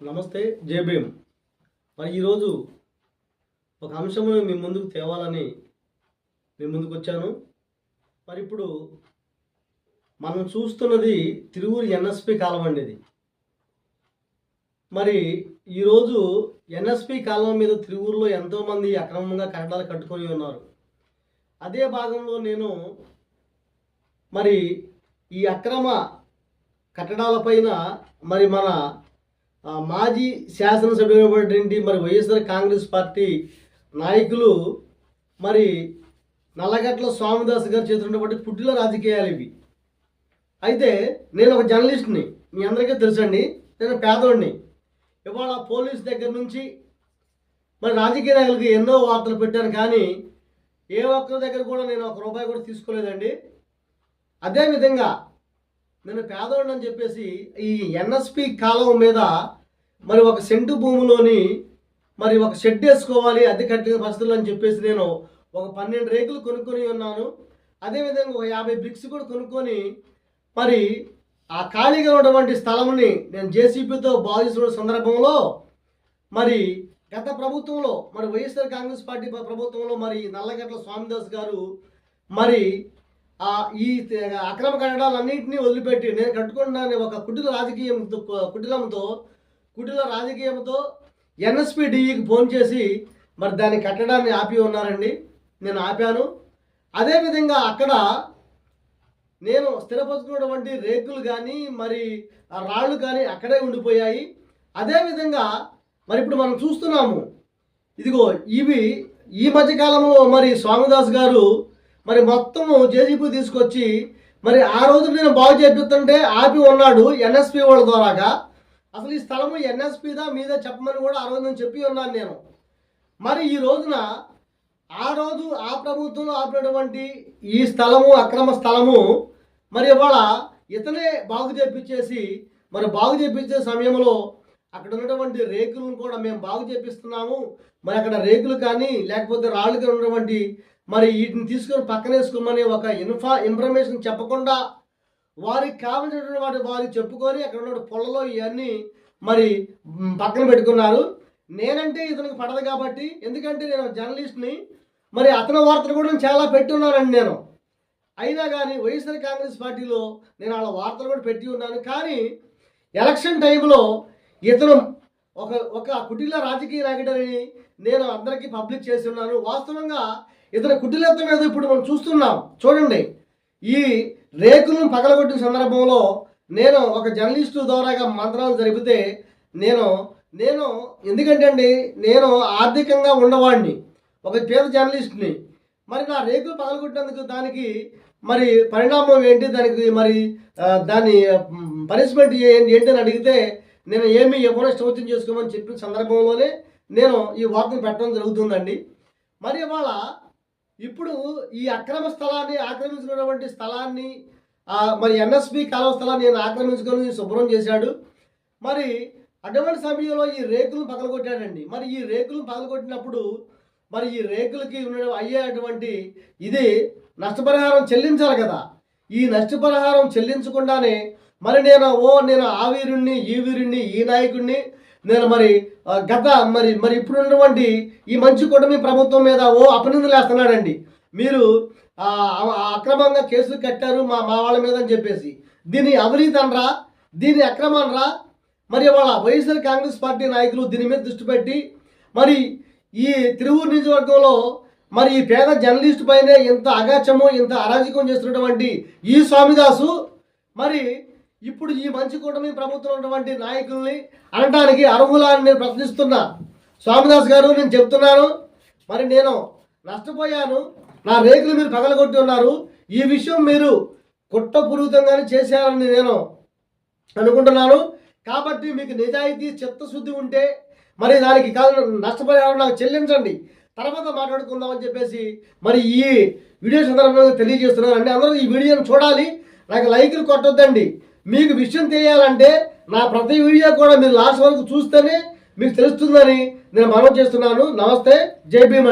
నమస్తే. జై భీమ్. మరి ఈరోజు ఒక అంశమును మీ ముందుకు తేవాలని మీ ముందుకు వచ్చాను. మరి ఇప్పుడు మనం చూస్తున్నది తిరువూరు ఎన్ఎస్పి కాలం అండి. ఇది మరి ఈరోజు ఎన్ఎస్పి కాలం మీద తిరువూరులో ఎంతోమంది అక్రమంగా కట్టడాలు కట్టుకొని ఉన్నారు. అదే భాగంలో నేను మరి ఈ అక్రమ కట్టడాలపైన మరి మన మాజీ శాసనసభ్యులైనటువంటి మరి వైఎస్ఆర్ కాంగ్రెస్ పార్టీ నాయకులు మరి నల్లగట్ల స్వామిదాస్ గారు చేస్తున్నటువంటి కుటిల రాజకీయాలు ఇవి. అయితే నేను ఒక జర్నలిస్ట్ని, మీ అందరికీ తెలుసండి. నేను పేదవాడిని. ఇవాళ పోలీస్ దగ్గర నుంచి మరి రాజకీయ నాయకులకి ఎన్నో వార్తలు పెట్టాను, కానీ ఏ ఒక్కరి దగ్గర కూడా నేను ₹1 కూడా తీసుకోలేదండి. అదేవిధంగా నేను పేదవాడిని అని చెప్పేసి ఈ ఎన్ఎస్పి కాలం మీద మరి ఒక సెంటు భూమిలోని మరి ఒక షెడ్ వేసుకోవాలి అద్దె కట్టిన పరిస్థితులు అని చెప్పేసి నేను ఒక 12 రేకులు కొనుక్కొని ఉన్నాను. అదేవిధంగా ఒక 50 బ్రిక్స్ కూడా కొనుక్కొని మరి ఆ ఖాళీగా ఉన్నటువంటి స్థలంని నేను జేసీబీతో బాగు చేసిన సందర్భంలో మరి గత ప్రభుత్వంలో మరి వైఎస్ఆర్ కాంగ్రెస్ పార్టీ ప్రభుత్వంలో మరి నల్లగట్ల స్వామిదాస్ గారు మరి ఈ అక్రమ కట్టడాలన్నింటినీ వదిలిపెట్టి నేను కట్టుకున్నాను ఒక కుటిల రాజకీయంతో ఎన్ఎస్పి డిఈకి ఫోన్ చేసి మరి దాని కట్టడాన్ని ఆపి ఉన్నారండి. నేను ఆపాను. అదేవిధంగా అక్కడ నేను స్థిరపరుచుకున్నటువంటి రేకులు కానీ మరి ఆ రాళ్ళు కానీ అక్కడే ఉండిపోయాయి. అదేవిధంగా మరి ఇప్పుడు మనం చూస్తున్నాము, ఇదిగో ఇవి ఈ మధ్యకాలంలో మరి స్వామిదాస్ గారు మరి మొత్తము జేజీపీ తీసుకొచ్చి మరి ఆ రోజు నేను బాగు చేపిస్తుంటే ఆపి ఉన్నాడు ఎన్ఎస్పి వాళ్ళ ద్వారాగా. అసలు ఈ స్థలము ఎన్ఎస్పిదా మీద చెప్పమని కూడా ఆ రోజు నేను చెప్పి ఉన్నాను నేను. మరి ఈ రోజున ఆ రోజు ఆ ప్రభుత్వంలో ఆపినటువంటి ఈ స్థలము అక్రమ స్థలము మరి ఇవాళ ఇతనే బాగు చేపించేసి మరి బాగు చేపించే సమయంలో అక్కడ ఉన్నటువంటి రేకులను కూడా మేము బాగు చేపిస్తున్నాము, మరి అక్కడ రేకులు కానీ లేకపోతే రాళ్ళు కానీ ఉన్నటువంటి మరి వీటిని తీసుకొని పక్కన వేసుకోమని ఒక ఇన్ఫర్మేషన్ చెప్పకుండా వారికి కావాల్సినటువంటి వాటి వారికి చెప్పుకొని అక్కడ ఉన్న పొలలో ఇవన్నీ మరి పక్కన పెట్టుకున్నారు. నేనంటే ఇతనికి పడదు కాబట్టి, ఎందుకంటే నేను జర్నలిస్ట్ని, మరి అతని వార్తలు కూడా నేను చాలా పెట్టి ఉన్నానండి నేను. అయినా కానీ వైఎస్ఆర్ కాంగ్రెస్ పార్టీలో నేను వాళ్ళ వార్తలు కూడా పెట్టి ఉన్నాను. కానీ ఎలక్షన్ టైంలో ఇతను ఒక కుటిల రాజకీయ నాయకుడని నేను అందరికీ పబ్లిక్ చేసి ఉన్నాను. వాస్తవంగా ఇతని కుటిలత్వం మీద ఇప్పుడు మనం చూస్తున్నాం. చూడండి, ఈ రేకులను పగలగొట్టిన సందర్భంలో నేను ఒక జర్నలిస్టు ద్వారాగా మంత్రాలు జరిపితే నేను ఎందుకంటే అండి నేను ఆర్థికంగా ఉన్నవాడిని, ఒక పేద జర్నలిస్ట్ని. మరి నా రేకులు పగలగొట్టినందుకు దానికి మరి పరిణామం ఏంటి, దానికి మరి దాని పనిష్మెంట్ ఏంటి అని అడిగితే నేను ఏమీ ఎవరో ఇష్టం చేసుకోమని చెప్పిన సందర్భంలోనే నేను ఈ వార్తను పెట్టడం జరుగుతుందండి. మరి ఇవాళ ఇప్పుడు ఈ అక్రమ స్థలాన్ని ఆక్రమించుకున్నటువంటి స్థలాన్ని మరి ఎన్ఎస్పి కాలువ స్థలాన్ని నేను ఆక్రమించుకొని శుభ్రం చేశాడు. మరి అటువంటి సమయంలో ఈ రేకులను పగలగొట్టాడండి. మరి ఈ రేకులను పగలగొట్టినప్పుడు మరి ఈ రేకులకి అయ్యేటువంటి ఇది నష్టపరిహారం చెల్లించాలి కదా. ఈ నష్టపరిహారం చెల్లించకుండానే మరి నేను ఆ వీరుణ్ణి ఈ వీరుణ్ణి ఈ నాయకుడిని నేను మరి మరి ఇప్పుడు ఉన్నటువంటి ఈ మంచి కూటమి ప్రభుత్వం మీద అపనిందలు వేస్తున్నాడండి. మీరు అక్రమంగా కేసులు కట్టారు మా వాళ్ళ మీద అని చెప్పేసి దీన్ని అవినీతి అనరా, దీన్ని అక్రమనరా? మరి వాళ్ళ వైఎస్ఆర్ కాంగ్రెస్ పార్టీ నాయకులు దీని మీద దృష్టి పెట్టి మరి ఈ తిరువూరు నియోజకవర్గంలో మరి ఈ పేద జర్నలిస్టు పైనే ఇంత అగాచము ఇంత అరాజకం చేస్తున్నటువంటి ఈ స్వామిదాసు మరి ఇప్పుడు ఈ మంచి కూటమి ప్రభుత్వం ఉన్నటువంటి నాయకుల్ని అనడానికి అర్హులా అని నేను ప్రశ్నిస్తున్నా. స్వామిదాస్ గారు, నేను చెప్తున్నాను, మరి నేను నష్టపోయాను, నా రేకులు మీరు పగలగొట్టి ఉన్నారు, ఈ విషయం మీరు కుట్రపూరితంగానే చేశారని నేను అనుకుంటున్నాను. కాబట్టి మీకు నిజాయితీ చిత్తశుద్ధి ఉంటే మరి దానికి నష్టపరిహారం నాకు చెల్లించండి, తర్వాత మాట్లాడుకుందామని చెప్పేసి మరి ఈ వీడియో సందర్భంగా తెలియజేస్తున్నాను అండి. అందరూ ఈ వీడియోని చూడాలి, నాకు లైకులు కొట్టొద్దండి. మీకు విషయం తెలియాలంటే నా ప్రతి వీడియో కూడా మీరు లాస్ట్ వరకు చూస్తేనే మీకు తెలుస్తుందని నేను మనవి చేస్తున్నాను. నమస్తే. జై భీమ్.